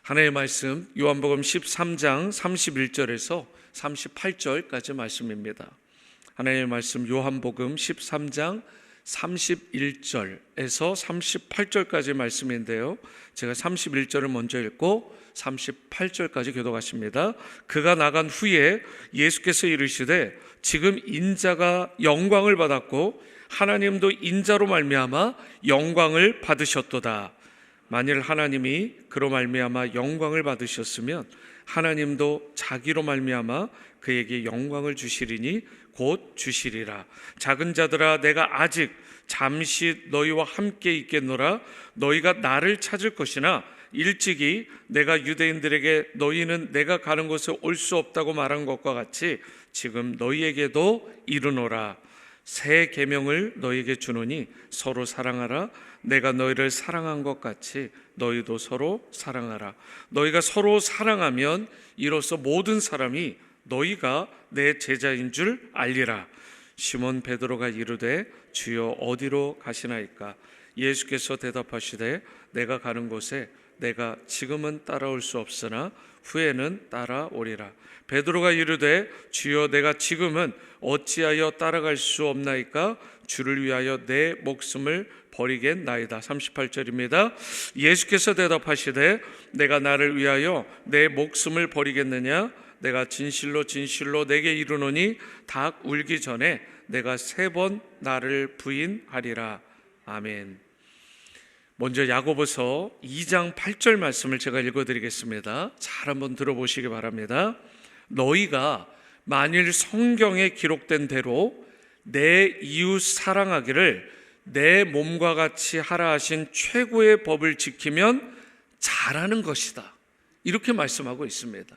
하나님의 말씀 요한복음 13장 31절에서 38절까지 말씀입니다. 하나님의 말씀 요한복음 13장 31절에서 38절까지 말씀인데요, 제가 31절을 먼저 읽고 38절까지 교독하십니다. 그가 나간 후에 예수께서 이르시되 지금 인자가 영광을 받았고 하나님도 인자로 말미암아 영광을 받으셨도다. 만일 하나님이 그로 말미암아 영광을 받으셨으면 하나님도 자기로 말미암아 그에게 영광을 주시리니 곧 주시리라. 작은 자들아, 내가 아직 잠시 너희와 함께 있겠노라. 너희가 나를 찾을 것이나 일찍이 내가 유대인들에게 너희는 내가 가는 곳에 올 수 없다고 말한 것과 같이 지금 너희에게도 이르노라. 새 계명을 너희에게 주노니 서로 사랑하라. 내가 너희를 사랑한 것 같이 너희도 서로 사랑하라. 너희가 서로 사랑하면 이로써 모든 사람이 너희가 내 제자인 줄 알리라. 시몬 베드로가 이르되 주여 어디로 가시나이까? 예수께서 대답하시되 내가 가는 곳에 내가 지금은 따라올 수 없으나 후에는 따라오리라. 베드로가 이르되 주여 내가 지금은 어찌하여 따라갈 수 없나이까? 주를 위하여 내 목숨을 버리겠나이다. 38절입니다. 예수께서 대답하시되 내가 나를 위하여 내 목숨을 버리겠느냐? 내가 진실로 진실로 내게 이르노니 닭 울기 전에 내가 3번 나를 부인하리라. 아멘. 먼저 야고보서 2장 8절 말씀을 제가 읽어드리겠습니다. 잘 한번 들어보시기 바랍니다. 너희가 만일 성경에 기록된 대로 내 이웃 사랑하기를 내 몸과 같이 하라 하신 최고의 법을 지키면 잘하는 것이다. 이렇게 말씀하고 있습니다.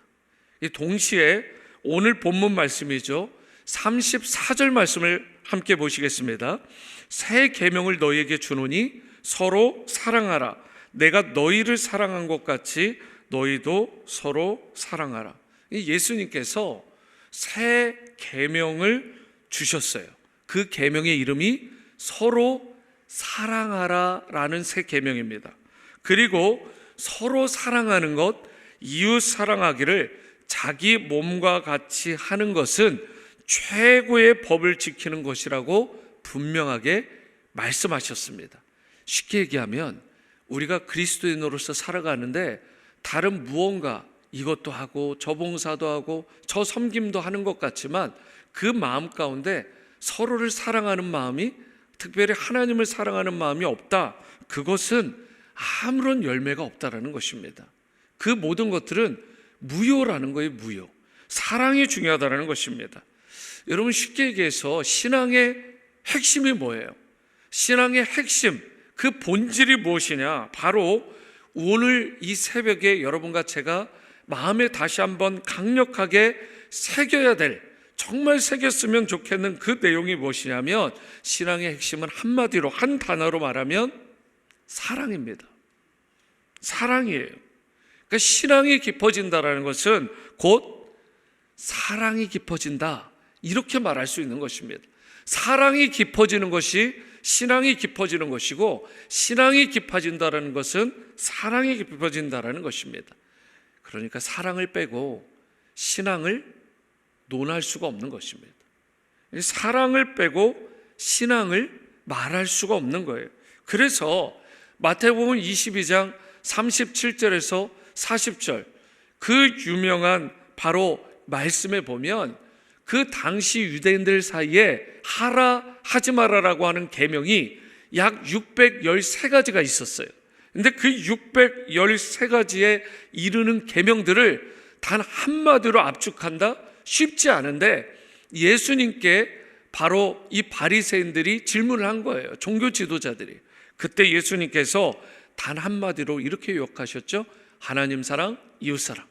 동시에 오늘 본문 말씀이죠, 34절 말씀을 함께 보시겠습니다. 새 계명을 너희에게 주노니 서로 사랑하라. 내가 너희를 사랑한 것 같이 너희도 서로 사랑하라. 예수님께서 새 계명을 주셨어요. 그 계명의 이름이 서로 사랑하라라는 새 계명입니다. 그리고 서로 사랑하는 것, 이웃 사랑하기를 자기 몸과 같이 하는 것은 최고의 법을 지키는 것이라고 분명하게 말씀하셨습니다. 쉽게 얘기하면 우리가 그리스도인으로서 살아가는데 다른 무언가 이것도 하고 저 봉사도 하고 저 섬김도 하는 것 같지만 그 마음 가운데 서로를 사랑하는 마음이, 특별히 하나님을 사랑하는 마음이 없다. 그것은 아무런 열매가 없다라는 것입니다. 그 모든 것들은 무효라는 거예요. 무효. 사랑이 중요하다는 것입니다. 여러분, 쉽게 얘기해서 신앙의 핵심이 뭐예요? 신앙의 핵심, 그 본질이 무엇이냐? 바로 오늘 이 새벽에 여러분과 제가 마음에 다시 한번 강력하게 새겨야 될, 정말 새겼으면 좋겠는 그 내용이 무엇이냐면, 신앙의 핵심은 한마디로, 한 단어로 말하면 사랑입니다. 사랑이에요. 그러니까 신앙이 깊어진다는 것은 곧 사랑이 깊어진다, 이렇게 말할 수 있는 것입니다. 사랑이 깊어지는 것이 신앙이 깊어지는 것이고, 신앙이 깊어진다는 것은 사랑이 깊어진다는 것입니다. 그러니까 사랑을 빼고 신앙을 논할 수가 없는 것입니다. 사랑을 빼고 신앙을 말할 수가 없는 거예요. 그래서 마태복음 22장 37절에서 40절, 그 유명한 바로 말씀에 보면 그 당시 유대인들 사이에 하라 하지 마라라고 하는 계명이 약 613가지가 있었어요. 근데 그 613가지에 이르는 계명들을 단 한마디로 압축한다? 쉽지 않은데 예수님께 바로 이 바리새인들이 질문을 한 거예요. 종교 지도자들이. 그때 예수님께서 단 한마디로 이렇게 요약하셨죠. 하나님 사랑, 이웃 사랑.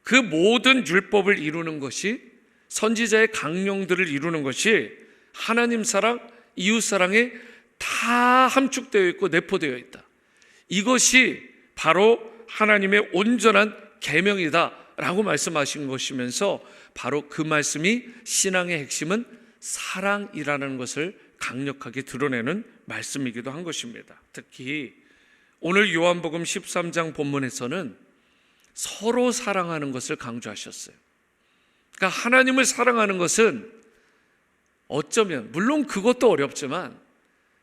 그 모든 율법을 이루는 것이, 선지자의 강령들을 이루는 것이 하나님 사랑, 이웃 사랑에 다 함축되어 있고 내포되어 있다. 이것이 바로 하나님의 온전한 계명이다라고 말씀하신 것이면서 바로 그 말씀이 신앙의 핵심은 사랑이라는 것을 강력하게 드러내는 말씀이기도 한 것입니다. 특히 오늘 요한복음 13장 본문에서는 서로 사랑하는 것을 강조하셨어요. 그러니까 하나님을 사랑하는 것은 어쩌면 물론 그것도 어렵지만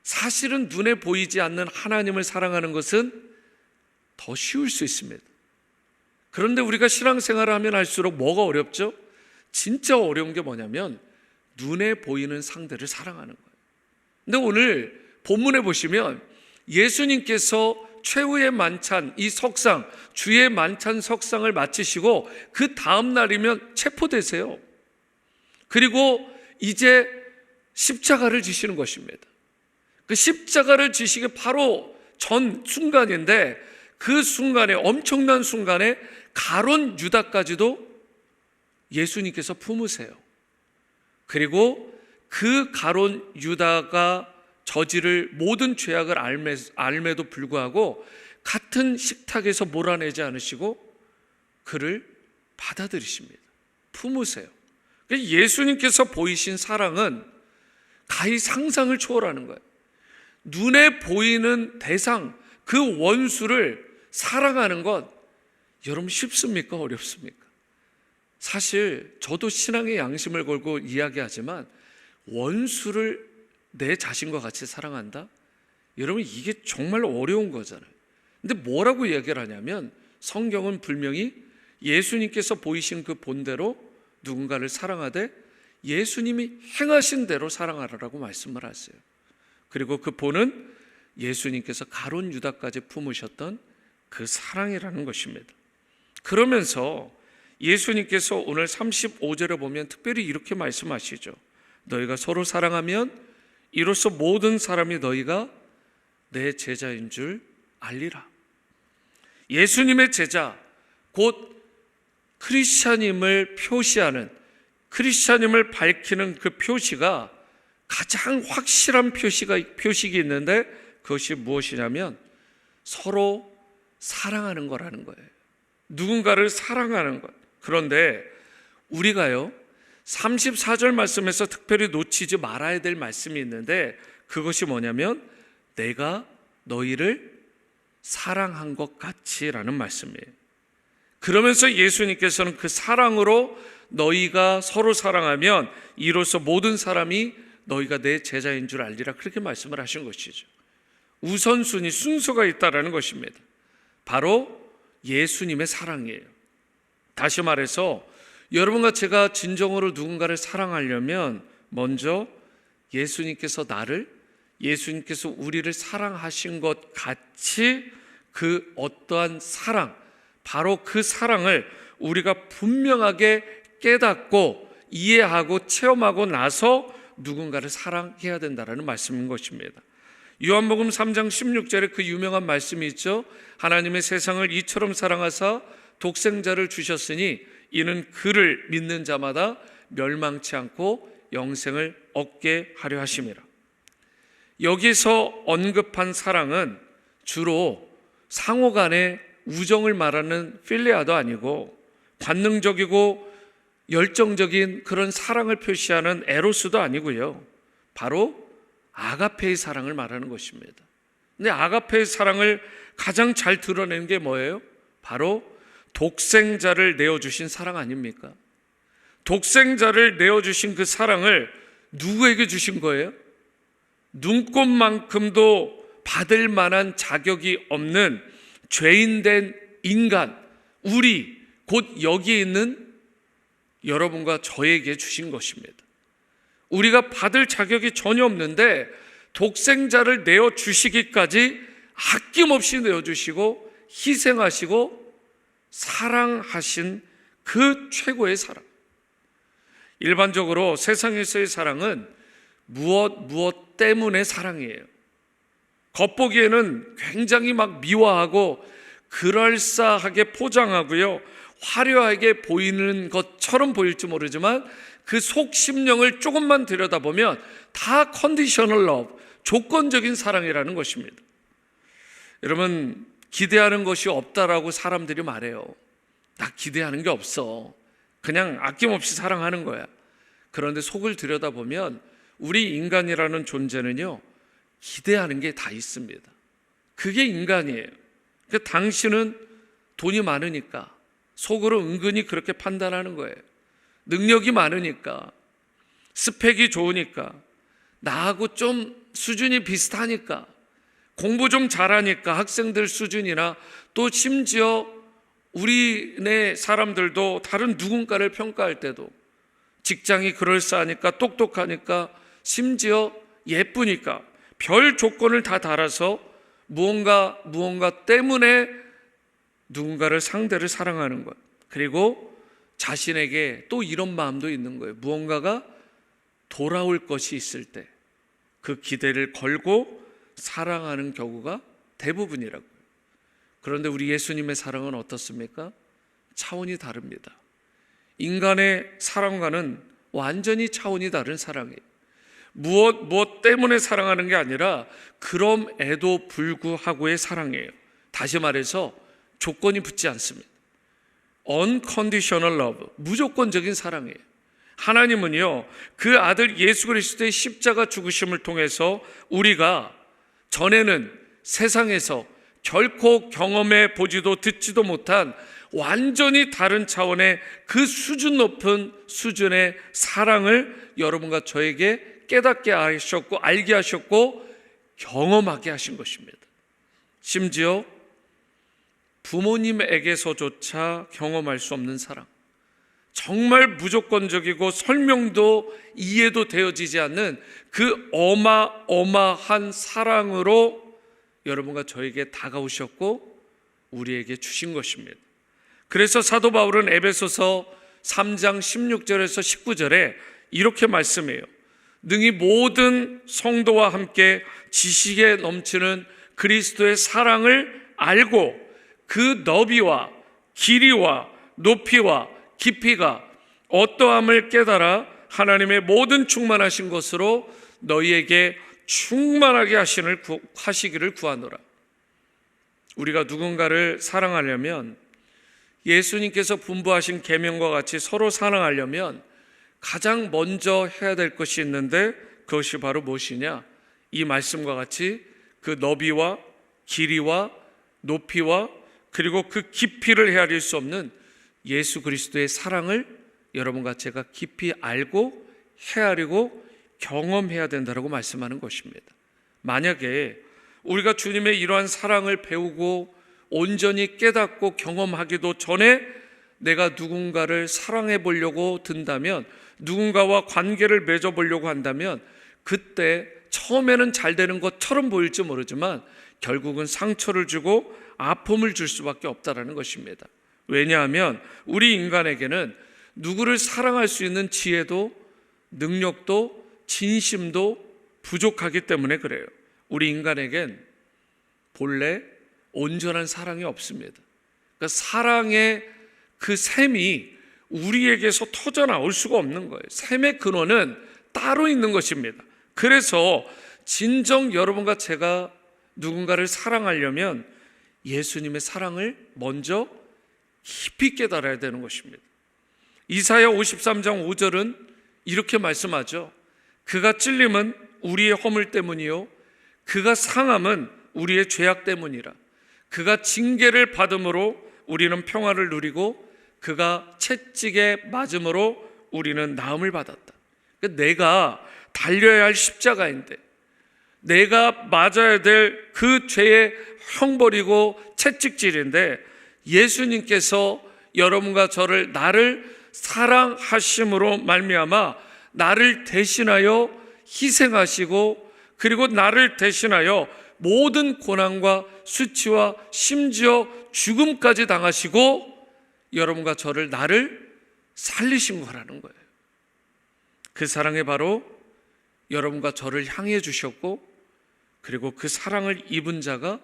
사실은 눈에 보이지 않는 하나님을 사랑하는 것은 더 쉬울 수 있습니다. 그런데 우리가 신앙생활을 하면 할수록 뭐가 어렵죠? 진짜 어려운 게 뭐냐면 눈에 보이는 상대를 사랑하는 거예요. 근데 오늘 본문에 보시면 예수님께서 최후의 만찬, 이 석상, 주의 만찬 석상을 마치시고 그 다음 날이면 체포되세요. 그리고 이제 십자가를 지시는 것입니다. 그 십자가를 지시기 바로 전 순간인데 그 순간에, 엄청난 순간에 가룟 유다까지도 예수님께서 품으세요. 그리고 그 가룟 유다가 저지를 모든 죄악을 알매도 불구하고 같은 식탁에서 몰아내지 않으시고 그를 받아들이십니다. 품으세요. 예수님께서 보이신 사랑은 가히 상상을 초월하는 거예요. 눈에 보이는 대상, 그 원수를 사랑하는 것 여러분 쉽습니까? 어렵습니까? 사실 저도 신앙의 양심을 걸고 이야기하지만 원수를 내 자신과 같이 사랑한다? 여러분 이게 정말 어려운 거잖아요. 근데 뭐라고 이야기를 하냐면 성경은 분명히 예수님께서 보이신 그 본대로 누군가를 사랑하되 예수님이 행하신 대로 사랑하라고 말씀을 하세요. 그리고 그 본은 예수님께서 가룟 유다까지 품으셨던 그 사랑이라는 것입니다. 그러면서 예수님께서 오늘 35절에 보면 특별히 이렇게 말씀하시죠. 너희가 서로 사랑하면 이로써 모든 사람이 너희가 내 제자인 줄 알리라. 예수님의 제자, 곧 크리스찬임을 표시하는, 크리스찬임을 밝히는 그 표시가 가장 확실한 표식이 있는데 그것이 무엇이냐면 서로 사랑하는 거라는 거예요. 누군가를 사랑하는 것. 그런데 우리가요 34절 말씀에서 특별히 놓치지 말아야 될 말씀이 있는데 그것이 뭐냐면 내가 너희를 사랑한 것 같이라는 말씀이에요. 그러면서 예수님께서는 그 사랑으로 너희가 서로 사랑하면 이로써 모든 사람이 너희가 내 제자인 줄 알리라, 그렇게 말씀을 하신 것이죠. 우선순위, 순서가 있다라는 것입니다. 바로 예수님의 사랑이에요. 다시 말해서 여러분과 제가 진정으로 누군가를 사랑하려면 먼저 예수님께서 예수님께서 우리를 사랑하신 것 같이 그 어떠한 사랑, 바로 그 사랑을 우리가 분명하게 깨닫고 이해하고 체험하고 나서 누군가를 사랑해야 된다는 말씀인 것입니다. 요한복음 3장 16절에 그 유명한 말씀이 있죠. 하나님의 세상을 이처럼 사랑하사 독생자를 주셨으니 이는 그를 믿는 자마다 멸망치 않고 영생을 얻게 하려 하심이라. 여기서 언급한 사랑은 주로 상호간의 우정을 말하는 필레아도 아니고 관능적이고 열정적인 그런 사랑을 표시하는 에로스도 아니고요. 바로 아가페의 사랑을 말하는 것입니다. 근데 아가페의 사랑을 가장 잘 드러내는 게 뭐예요? 바로 독생자를 내어주신 사랑 아닙니까? 독생자를 내어주신 그 사랑을 누구에게 주신 거예요? 눈꼽만큼도 받을 만한 자격이 없는 죄인된 인간, 우리, 곧 여기에 있는 여러분과 저에게 주신 것입니다. 우리가 받을 자격이 전혀 없는데 독생자를 내어주시기까지 아낌없이 내어주시고 희생하시고 사랑하신 그 최고의 사랑. 일반적으로 세상에서의 사랑은 무엇 때문에 사랑이에요. 겉보기에는 굉장히 막 미화하고 그럴싸하게 포장하고요, 화려하게 보이는 것처럼 보일지 모르지만 그 속 심령을 조금만 들여다보면 다 컨디셔널 러브, 조건적인 사랑이라는 것입니다. 여러분, 기대하는 것이 없다라고 사람들이 말해요. 나 기대하는 게 없어, 그냥 아낌없이 사랑하는 거야. 그런데 속을 들여다보면 우리 인간이라는 존재는요 기대하는 게 다 있습니다. 그게 인간이에요. 그러니까 당신은 돈이 많으니까 속으로 은근히 그렇게 판단하는 거예요. 능력이 많으니까, 스펙이 좋으니까, 나하고 좀 수준이 비슷하니까, 공부 좀 잘하니까 학생들 수준이나, 또 심지어 우리네 사람들도 다른 누군가를 평가할 때도 직장이 그럴싸하니까, 똑똑하니까, 심지어 예쁘니까 별 조건을 다 달아서 무언가 때문에 누군가를 상대를 사랑하는 것. 그리고 자신에게 또 이런 마음도 있는 거예요. 무언가가 돌아올 것이 있을 때 그 기대를 걸고 사랑하는 경우가 대부분이라고요. 그런데 우리 예수님의 사랑은 어떻습니까? 차원이 다릅니다. 인간의 사랑과는 완전히 차원이 다른 사랑이에요. 무엇 때문에 사랑하는 게 아니라 그럼에도 불구하고의 사랑이에요. 다시 말해서 조건이 붙지 않습니다. Unconditional love, 무조건적인 사랑이에요. 하나님은요, 그 아들 예수 그리스도의 십자가 죽으심을 통해서 우리가 전에는 세상에서 결코 경험해 보지도 듣지도 못한 완전히 다른 차원의 그 수준 높은 수준의 사랑을 여러분과 저에게 깨닫게 하셨고, 알게 하셨고, 경험하게 하신 것입니다. 심지어 부모님에게서조차 경험할 수 없는 사랑, 정말 무조건적이고 설명도 이해도 되어지지 않는 그 어마어마한 사랑으로 여러분과 저에게 다가오셨고 우리에게 주신 것입니다. 그래서 사도 바울은 에베소서 3장 16절에서 19절에 이렇게 말씀해요. 능히 모든 성도와 함께 지식에 넘치는 그리스도의 사랑을 알고 그 너비와 길이와 높이와 깊이가 어떠함을 깨달아 하나님의 모든 충만하신 것으로 너희에게 충만하게 하시기를 구하노라. 우리가 누군가를 사랑하려면, 예수님께서 분부하신 계명과 같이 서로 사랑하려면 가장 먼저 해야 될 것이 있는데, 그것이 바로 무엇이냐? 이 말씀과 같이 그 너비와 길이와 높이와 그리고 그 깊이를 헤아릴 수 없는 예수 그리스도의 사랑을 여러분과 제가 깊이 알고 헤아리고 경험해야 된다고 말씀하는 것입니다. 만약에 우리가 주님의 이러한 사랑을 배우고 온전히 깨닫고 경험하기도 전에 내가 누군가를 사랑해 보려고 든다면, 누군가와 관계를 맺어보려고 한다면, 그때 처음에는 잘 되는 것처럼 보일지 모르지만 결국은 상처를 주고 아픔을 줄 수밖에 없다는 것입니다. 왜냐하면 우리 인간에게는 누구를 사랑할 수 있는 지혜도 능력도 진심도 부족하기 때문에 그래요. 우리 인간에겐 본래 온전한 사랑이 없습니다. 그러니까 사랑의 그 샘이 우리에게서 터져 나올 수가 없는 거예요. 샘의 근원은 따로 있는 것입니다. 그래서 진정 여러분과 제가 누군가를 사랑하려면 예수님의 사랑을 먼저 깊이 깨달아야 되는 것입니다. 이사야 53장 5절은 이렇게 말씀하죠. 그가 찔림은 우리의 허물 때문이요 그가 상함은 우리의 죄악 때문이라. 그가 징계를 받음으로 우리는 평화를 누리고 그가 채찍에 맞음으로 우리는 나음을 받았다. 그러니까 내가 달려야 할 십자가인데, 내가 맞아야 될 그 죄의 형벌이고 채찍질인데, 예수님께서 여러분과 저를 나를 사랑하심으로 말미암아 나를 대신하여 희생하시고, 그리고 나를 대신하여 모든 고난과 수치와 심지어 죽음까지 당하시고 여러분과 저를 나를 살리신 거라는 거예요. 그 사랑이 바로 여러분과 저를 향해 주셨고, 그리고 그 사랑을 입은 자가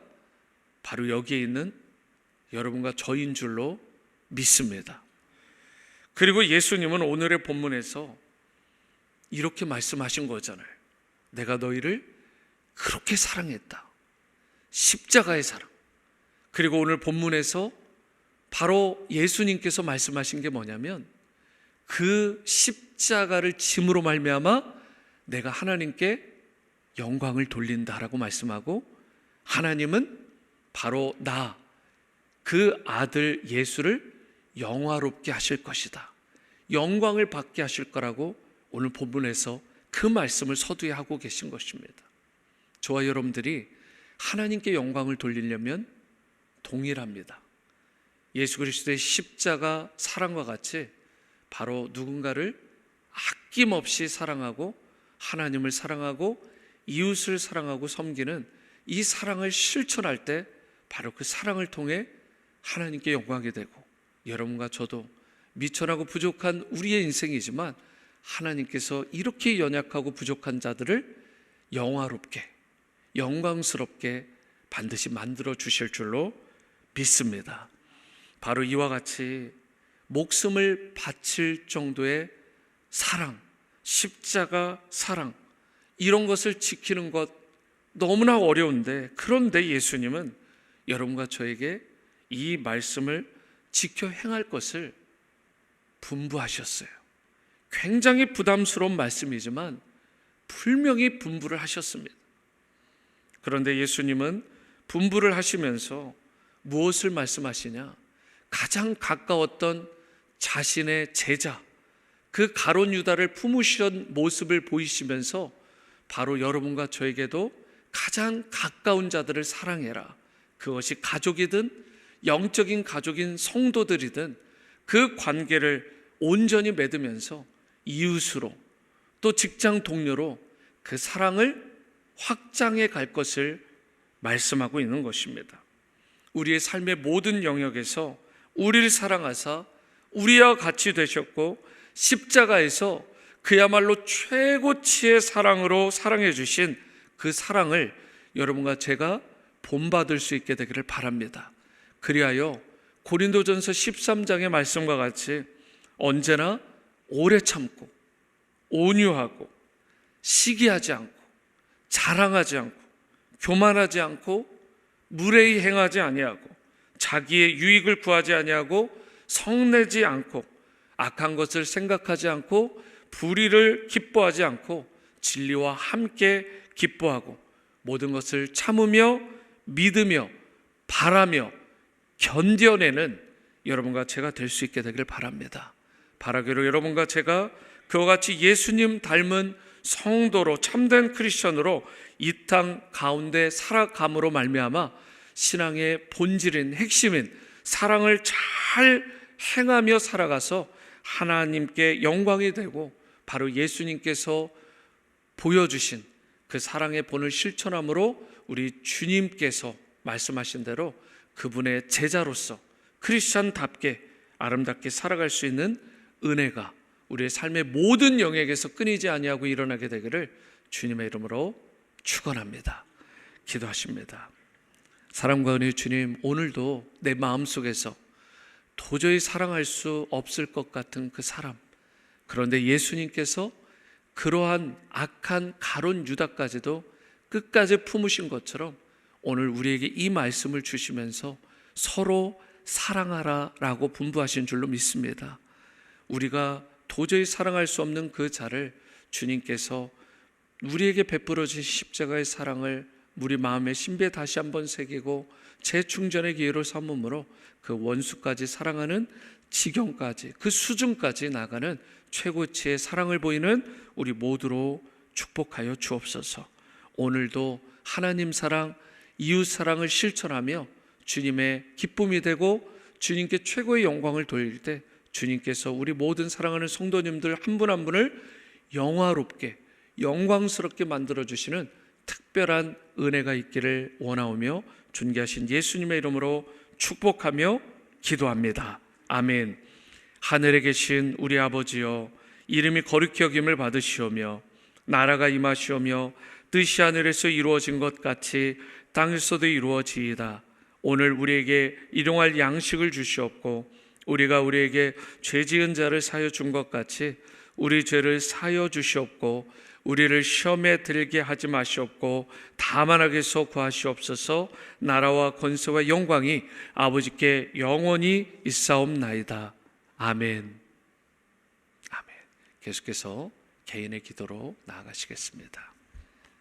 바로 여기에 있는 여러분과 저인 줄로 믿습니다. 그리고 예수님은 오늘의 본문에서 이렇게 말씀하신 거잖아요. 내가 너희를 그렇게 사랑했다. 십자가의 사랑. 그리고 오늘 본문에서 바로 예수님께서 말씀하신 게 뭐냐면, 그 십자가를 짐으로 말미암아 내가 하나님께 영광을 돌린다라고 말씀하고, 하나님은 바로 그 아들 예수를 영화롭게 하실 것이다, 영광을 받게 하실 거라고 오늘 본문에서 그 말씀을 서두에 하고 계신 것입니다. 저와 여러분들이 하나님께 영광을 돌리려면 동일합니다. 예수 그리스도의 십자가 사랑과 같이 바로 누군가를 아낌없이 사랑하고 하나님을 사랑하고 이웃을 사랑하고 섬기는 이 사랑을 실천할 때 바로 그 사랑을 통해 하나님께 영광이 되고, 여러분과 저도 미천하고 부족한 우리의 인생이지만 하나님께서 이렇게 연약하고 부족한 자들을 영화롭게 영광스럽게 반드시 만들어 주실 줄로 믿습니다. 바로 이와 같이 목숨을 바칠 정도의 사랑, 십자가 사랑, 이런 것을 지키는 것 너무나 어려운데, 그런데 예수님은 여러분과 저에게 이 말씀을 지켜 행할 것을 분부하셨어요. 굉장히 부담스러운 말씀이지만 분명히 분부를 하셨습니다. 그런데 예수님은 분부를 하시면서 무엇을 말씀하시냐? 가장 가까웠던 자신의 제자, 그 가룟 유다를 품으시던 모습을 보이시면서 바로 여러분과 저에게도 가장 가까운 자들을 사랑해라, 그것이 가족이든 영적인 가족인 성도들이든 그 관계를 온전히 맺으면서 이웃으로 또 직장 동료로 그 사랑을 확장해 갈 것을 말씀하고 있는 것입니다. 우리의 삶의 모든 영역에서 우리를 사랑하사 우리와 같이 되셨고, 십자가에서 그야말로 최고치의 사랑으로 사랑해 주신 그 사랑을 여러분과 제가 본받을 수 있게 되기를 바랍니다. 그리하여 고린도전서 13장의 말씀과 같이 언제나 오래 참고 온유하고 시기하지 않고 자랑하지 않고 교만하지 않고 무례히 행하지 아니하고 자기의 유익을 구하지 아니하고 성내지 않고 악한 것을 생각하지 않고 불의를 기뻐하지 않고 진리와 함께 기뻐하고 모든 것을 참으며 믿으며 바라며 견뎌내는 여러분과 제가 될 수 있게 되길 바랍니다. 바라기로 여러분과 제가 그와 같이 예수님 닮은 성도로 참된 크리스천으로 이 땅 가운데 살아감으로 말미암아 신앙의 본질인 핵심인 사랑을 잘 행하며 살아가서 하나님께 영광이 되고 바로 예수님께서 보여주신 그 사랑의 본을 실천함으로 우리 주님께서 말씀하신 대로 그분의 제자로서 크리스천답게 아름답게 살아갈 수 있는 은혜가 우리의 삶의 모든 영역에서 끊이지 아니하고 일어나게 되기를 주님의 이름으로 축원합니다. 기도하십니다. 사랑과 은혜의 주님, 오늘도 내 마음속에서 도저히 사랑할 수 없을 것 같은 그 사람, 그런데 예수님께서 그러한 악한 가룟 유다까지도 끝까지 품으신 것처럼 오늘 우리에게 이 말씀을 주시면서 서로 사랑하라 라고 분부하신 줄로 믿습니다. 우리가 도저히 사랑할 수 없는 그 자를 주님께서 우리에게 베풀어 주신 십자가의 사랑을 우리 마음의 신비에 다시 한번 새기고 재충전의 기회로 삼음으로 그 원수까지 사랑하는 지경까지, 그 수준까지 나가는 최고치의 사랑을 보이는 우리 모두로 축복하여 주옵소서. 오늘도 하나님 사랑, 이웃 사랑을 실천하며 주님의 기쁨이 되고 주님께 최고의 영광을 돌릴 때 주님께서 우리 모든 사랑하는 성도님들 한 분 한 분을 영화롭게 영광스럽게 만들어주시는 특별한 은혜가 있기를 원하오며 존귀하신 예수님의 이름으로 축복하며 기도합니다. 아멘. 하늘에 계신 우리 아버지여, 이름이 거룩히 여김을 받으시오며 나라가 임하시오며 뜻이 하늘에서 이루어진 것 같이 땅에서도 이루어지이다. 오늘 우리에게 일용할 양식을 주시옵고 우리가 우리에게 죄 지은 자를 사여 준 것 같이 우리 죄를 사여 주시옵고 우리를 시험에 들게 하지 마시옵고 다만 악에서 구하시옵소서. 나라와 권세와 영광이 아버지께 영원히 있사옵나이다. 아멘. 아멘. 계속해서 개인의 기도로 나아가시겠습니다.